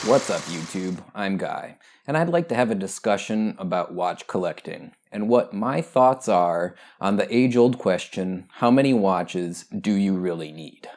What's up, YouTube? I'm Guy, and I'd like to have a discussion about watch collecting and what my thoughts are on the age-old question, how many watches do you really need?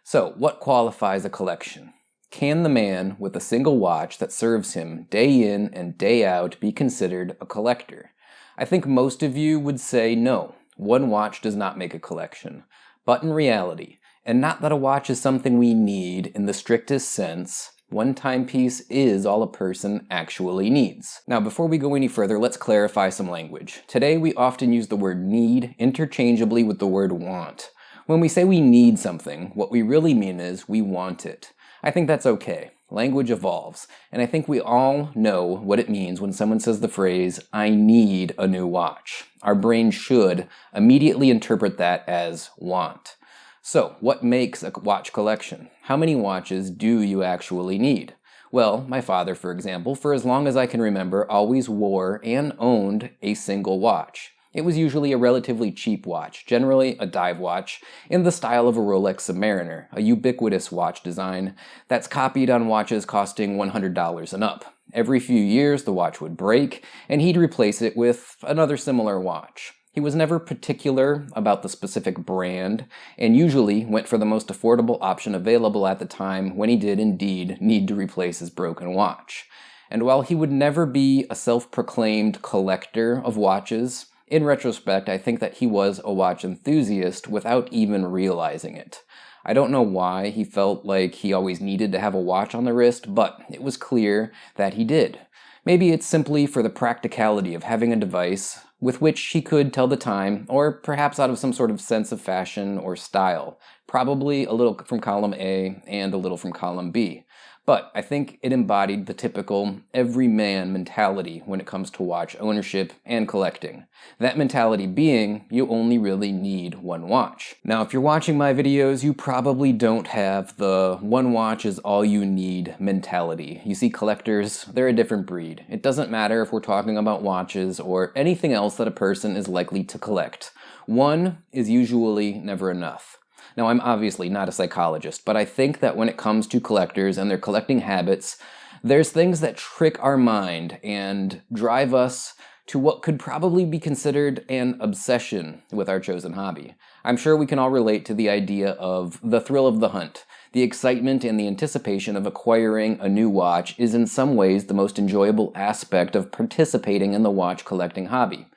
So, what qualifies a collection? Can the man with a single watch that serves him day in and day out be considered a collector? I think most of you would say no, one watch does not make a collection. But in reality, and not that a watch is something we need in the strictest sense, one timepiece is all a person actually needs. Now, before we go any further, let's clarify some language. Today, we often use the word need interchangeably with the word want. When we say we need something, what we really mean is we want it. I think that's okay. Language evolves, and I think we all know what it means when someone says the phrase, "I need a new watch." Our brain should immediately interpret that as want. So, what makes a watch collection? How many watches do you actually need? Well, my father, for example, for as long as I can remember, always wore and owned a single watch. It was usually a relatively cheap watch, generally a dive watch, in the style of a Rolex Submariner, a ubiquitous watch design that's copied on watches costing $100 and up. Every few years, the watch would break, and he'd replace it with another similar watch. He was never particular about the specific brand, and usually went for the most affordable option available at the time when he did indeed need to replace his broken watch. And while he would never be a self-proclaimed collector of watches, in retrospect, I think that he was a watch enthusiast without even realizing it. I don't know why he felt like he always needed to have a watch on the wrist, but it was clear that he did. Maybe it's simply for the practicality of having a device with which he could tell the time, or perhaps out of some sort of sense of fashion or style. Probably a little from column A and a little from column B. But I think it embodied the typical everyman mentality when it comes to watch ownership and collecting. That mentality being, you only really need one watch. Now, if you're watching my videos, you probably don't have the one watch is all you need mentality. You see, collectors, they're a different breed. It doesn't matter if we're talking about watches or anything else that a person is likely to collect. One is usually never enough. Now, I'm obviously not a psychologist, but I think that when it comes to collectors and their collecting habits, there's things that trick our mind and drive us to what could probably be considered an obsession with our chosen hobby. I'm sure we can all relate to the idea of the thrill of the hunt. The excitement and the anticipation of acquiring a new watch is in some ways the most enjoyable aspect of participating in the watch collecting hobby.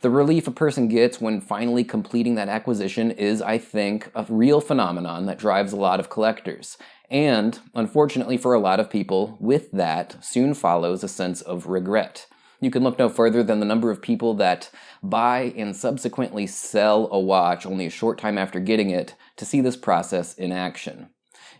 The relief a person gets when finally completing that acquisition is, I think, a real phenomenon that drives a lot of collectors. And, unfortunately for a lot of people, with that soon follows a sense of regret. You can look no further than the number of people that buy and subsequently sell a watch only a short time after getting it to see this process in action.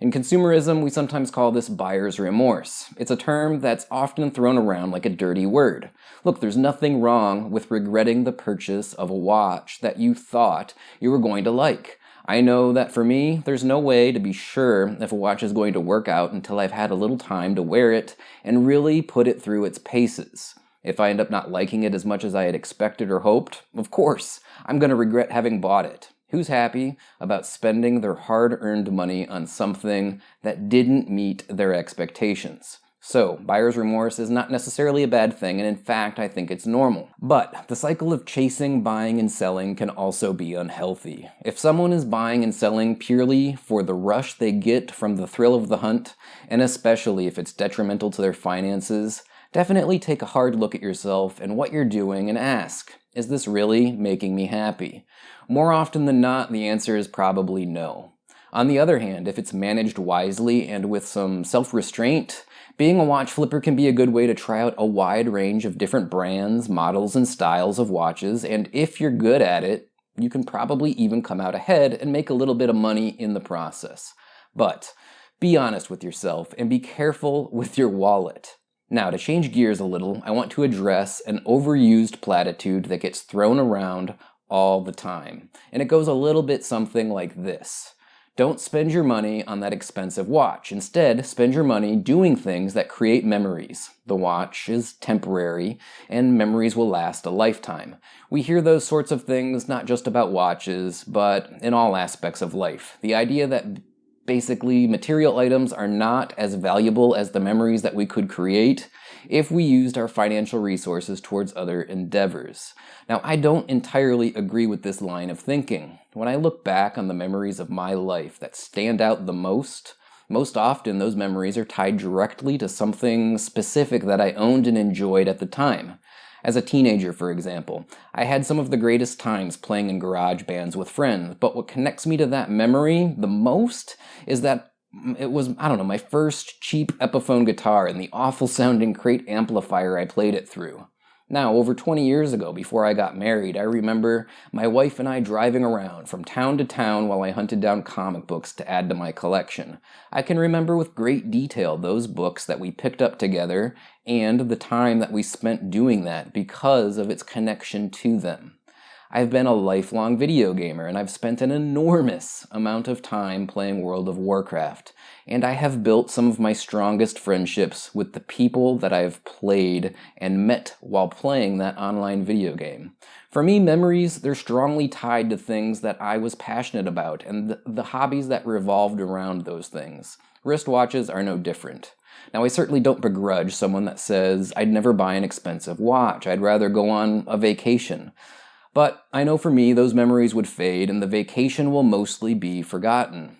In consumerism, we sometimes call this buyer's remorse. It's a term that's often thrown around like a dirty word. Look, there's nothing wrong with regretting the purchase of a watch that you thought you were going to like. I know that for me, there's no way to be sure if a watch is going to work out until I've had a little time to wear it and really put it through its paces. If I end up not liking it as much as I had expected or hoped, of course, I'm going to regret having bought it. Who's happy about spending their hard-earned money on something that didn't meet their expectations? So, buyer's remorse is not necessarily a bad thing, and in fact, I think it's normal. But the cycle of chasing, buying, and selling can also be unhealthy. If someone is buying and selling purely for the rush they get from the thrill of the hunt, and especially if it's detrimental to their finances, definitely take a hard look at yourself and what you're doing and ask, is this really making me happy? More often than not, the answer is probably no. On the other hand, if it's managed wisely and with some self-restraint, being a watch flipper can be a good way to try out a wide range of different brands, models, and styles of watches, and if you're good at it, you can probably even come out ahead and make a little bit of money in the process. But be honest with yourself and be careful with your wallet. Now, to change gears a little, I want to address an overused platitude that gets thrown around all the time. And it goes a little bit something like this. Don't spend your money on that expensive watch. Instead, spend your money doing things that create memories. The watch is temporary, and memories will last a lifetime. We hear those sorts of things not just about watches, but in all aspects of life. The idea that Basically, material items are not as valuable as the memories that we could create if we used our financial resources towards other endeavors. Now, I don't entirely agree with this line of thinking. When I look back on the memories of my life that stand out the most often those memories are tied directly to something specific that I owned and enjoyed at the time. As a teenager, for example, I had some of the greatest times playing in garage bands with friends, but what connects me to that memory the most is that it was, my first cheap Epiphone guitar and the awful sounding crate amplifier I played it through. Now, over 20 years ago, before I got married, I remember my wife and I driving around from town to town while I hunted down comic books to add to my collection. I can remember with great detail those books that we picked up together and the time that we spent doing that because of its connection to them. I've been a lifelong video gamer, and I've spent an enormous amount of time playing World of Warcraft, and I have built some of my strongest friendships with the people that I've played and met while playing that online video game. For me, memories, they're strongly tied to things that I was passionate about, and the hobbies that revolved around those things. Wristwatches are no different. Now, I certainly don't begrudge someone that says, I'd never buy an expensive watch, I'd rather go on a vacation. But I know for me, those memories would fade and the vacation will mostly be forgotten.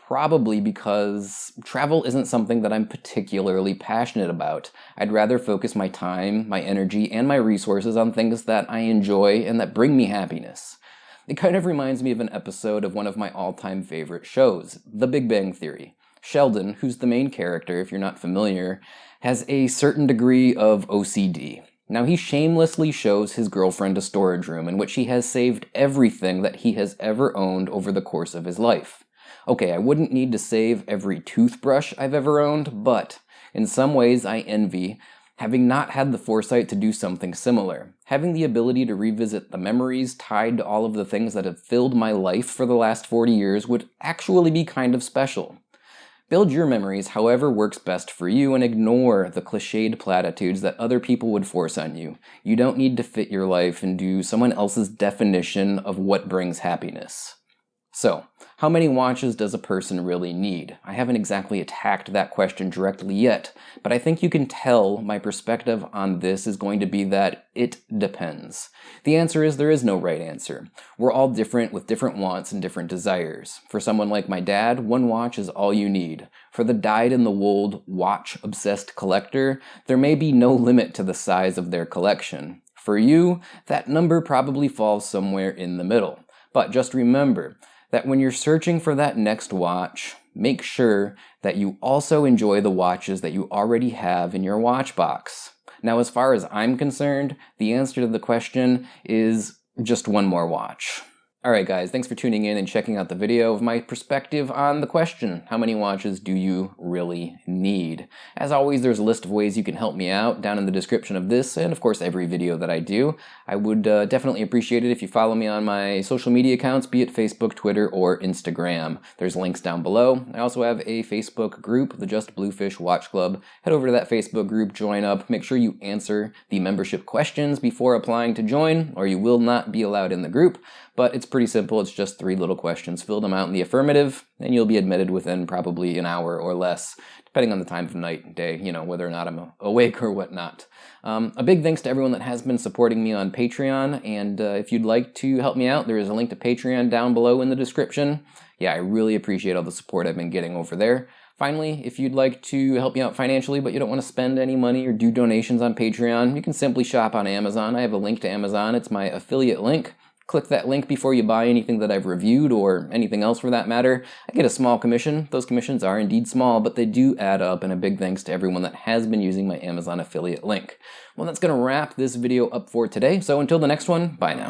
Probably because travel isn't something that I'm particularly passionate about. I'd rather focus my time, my energy, and my resources on things that I enjoy and that bring me happiness. It kind of reminds me of an episode of one of my all-time favorite shows, The Big Bang Theory. Sheldon, who's the main character, if you're not familiar, has a certain degree of OCD. Now, he shamelessly shows his girlfriend a storage room in which he has saved everything that he has ever owned over the course of his life. Okay, I wouldn't need to save every toothbrush I've ever owned, but in some ways I envy having not had the foresight to do something similar. Having the ability to revisit the memories tied to all of the things that have filled my life for the last 40 years would actually be kind of special. Build your memories however works best for you and ignore the cliched platitudes that other people would force on you. You don't need to fit your life into someone else's definition of what brings happiness. So, how many watches does a person really need? I haven't exactly attacked that question directly yet, but I think you can tell my perspective on this is going to be that it depends. The answer is there is no right answer. We're all different with different wants and different desires. For someone like my dad, one watch is all you need. For the dyed-in-the-wool watch-obsessed collector, there may be no limit to the size of their collection. For you, that number probably falls somewhere in the middle. But just remember that when you're searching for that next watch, make sure that you also enjoy the watches that you already have in your watch box. Now, as far as I'm concerned, the answer to the question is just one more watch. Alright guys, thanks for tuning in and checking out the video of my perspective on the question, how many watches do you really need? As always, there's a list of ways you can help me out down in the description of this and of course every video that I do. I would definitely appreciate it if you follow me on my social media accounts, be it Facebook, Twitter, or Instagram. There's links down below. I also have a Facebook group, the JustBlueFish Watch Club. Head over to that Facebook group, join up, make sure you answer the membership questions before applying to join, or you will not be allowed in the group. But it's pretty simple. It's just 3 little questions. Fill them out in the affirmative, and you'll be admitted within probably an hour or less, depending on the time of night and day, whether or not I'm awake or whatnot. A big thanks to everyone that has been supporting me on Patreon, and if you'd like to help me out, there is a link to Patreon down below in the description. Yeah, I really appreciate all the support I've been getting over there. Finally, if you'd like to help me out financially, but you don't want to spend any money or do donations on Patreon, you can simply shop on Amazon. I have a link to Amazon. It's my affiliate link. Click that link before you buy anything that I've reviewed or anything else for that matter. I get a small commission. Those commissions are indeed small, but they do add up, and a big thanks to everyone that has been using my Amazon affiliate link. Well, that's going to wrap this video up for today, so until the next one, bye now.